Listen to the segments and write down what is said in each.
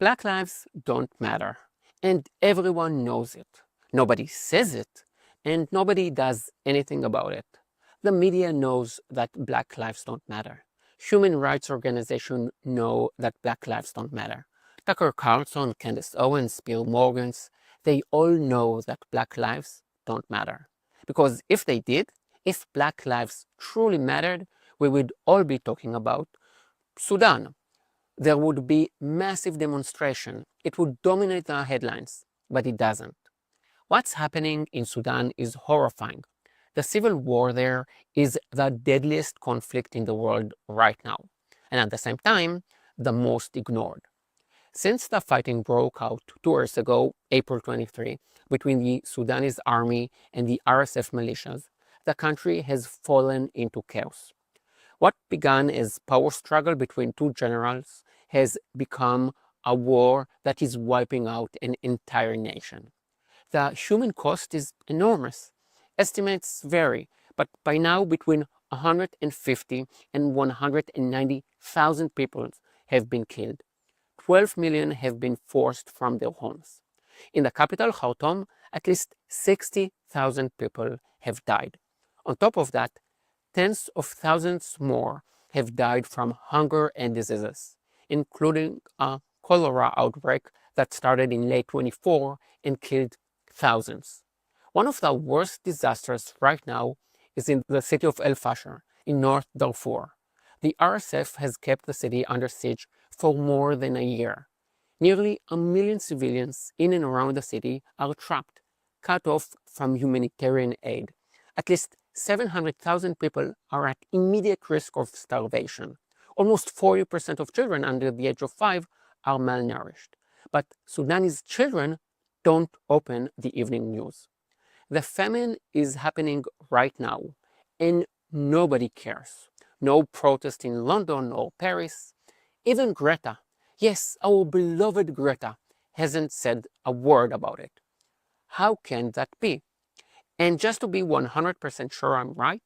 Black lives don't matter, and everyone knows it. Nobody says it, and nobody does anything about it. The media knows that Black lives don't matter. Human rights organizations know that Black lives don't matter. Tucker Carlson, Candace Owens, Bill Morgans, they all know that Black lives don't matter. Because if they did, if Black lives truly mattered, we would all be talking about Sudan. There would be massive demonstration. It would dominate our headlines, but it doesn't. What's happening in Sudan is horrifying. The civil war there is the deadliest conflict in the world right now, and at the same time, the most ignored. Since the fighting broke out 2 years ago, April 23, between the Sudanese army and the RSF militias, the country has fallen into chaos. What began as power struggle between two generals has become a war that is wiping out an entire nation. The human cost is enormous. Estimates vary, but by now between 150 and 190,000 people have been killed. 12 million have been forced from their homes. In the capital, Khartoum, at least 60,000 people have died. On top of that, tens of thousands more have died from hunger and diseases, including a cholera outbreak that started in late 24 and killed thousands. One of the worst disasters right now is in the city of El Fasher in North Darfur. The RSF has kept the city under siege for more than a year. Nearly 1 million civilians in and around the city are trapped, cut off from humanitarian aid. At least 700,000 people are at immediate risk of starvation. Almost 40% of children under the age of 5 are malnourished. But Sudanese children don't open the evening news. The famine is happening right now, and nobody cares. No protest in London or Paris. Even Greta, yes, our beloved Greta, hasn't said a word about it. How can that be? And just to be 100% sure I'm right,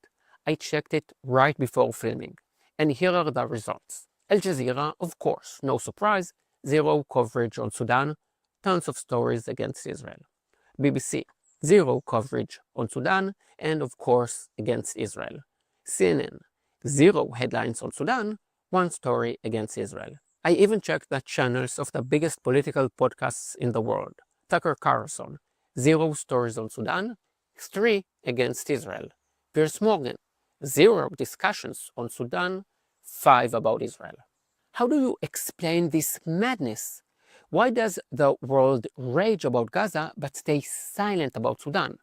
I checked it right before filming. And here are the results. Al Jazeera, of course, no surprise, zero coverage on Sudan, tons of stories against Israel. BBC, zero coverage on Sudan, and of course against Israel. CNN, zero headlines on Sudan, one story against Israel. I even checked the channels of the biggest political podcasts in the world. Tucker Carlson, zero stories on Sudan, 3 against Israel. Piers Morgan, zero discussions on Sudan, 5 about Israel. How do you explain this madness? Why does the world rage about Gaza but stay silent about Sudan?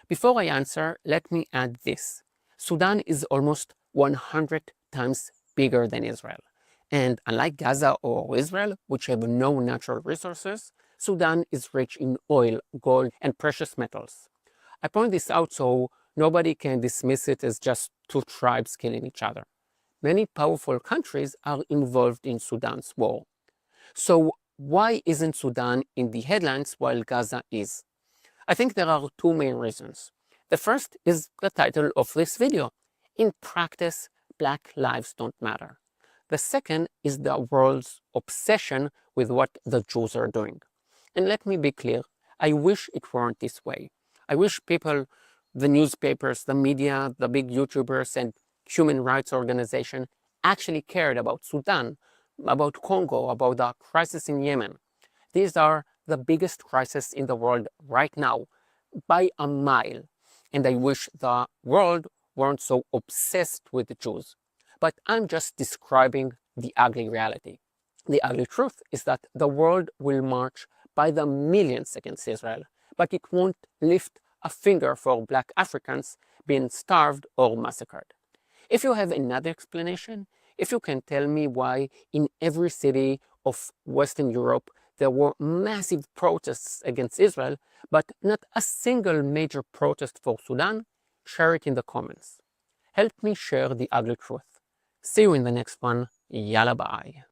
Before I answer, let me add this. Sudan is almost 100 times bigger than Israel. And unlike Gaza or Israel, which have no natural resources, Sudan is rich in oil, gold, and precious metals. I point this out so nobody can dismiss it as just two tribes killing each other. Many powerful countries are involved in Sudan's war. So why isn't Sudan in the headlines while Gaza is? I think there are two main reasons. The first is the title of this video. In practice, Black lives don't matter. The second is the world's obsession with what the Jews are doing. And let me be clear, I wish it weren't this way. I wish people, the newspapers, the media, the big YouTubers and human rights organizations actually cared about Sudan, about Congo, about the crisis in Yemen. These are the biggest crises in the world right now, by a mile. And I wish the world weren't so obsessed with the Jews. But I'm just describing the ugly reality. The ugly truth is that the world will march by the millions against Israel, but it won't lift a finger for Black Africans being starved or massacred. If you have another explanation, if you can tell me why in every city of Western Europe there were massive protests against Israel, but not a single major protest for Sudan, share it in the comments. Help me share the ugly truth. See you in the next one. Yalla bye.